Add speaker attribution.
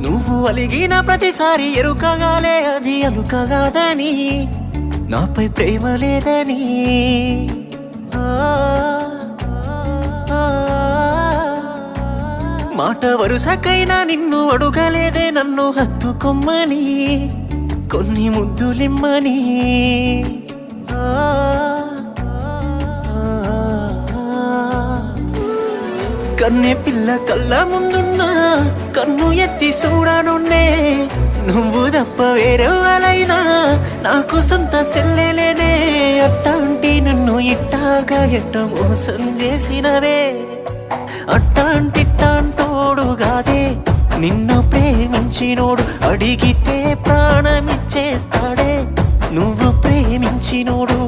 Speaker 1: నువ్వు అలిగిన ప్రతిసారి ఎరుకగాలే అది అలుకగాదని నాపై ప్రేమ లేదని మాట వరుసకైనా నిన్ను అడుగలేదే నన్ను హత్తుకొమ్మని కొన్ని ముద్దులిమ్మని కన్నె పిల్ల కళ్ళ ముందున్నా కన్ను ఎత్తి చూడనున్నే నువ్వు తప్ప వేరేవాలైనా నాకు సొంత సెల్లెలేనే అట్టాంటి నన్ను ఇట్టాగా ఎట్ట మోసం చేసినవే అట్టాంటిట్టాంటోడు గాదే నిన్ను ప్రేమించినోడు అడిగితే ప్రాణమిచ్చేస్తాడే నువ్వు ప్రేమించినోడు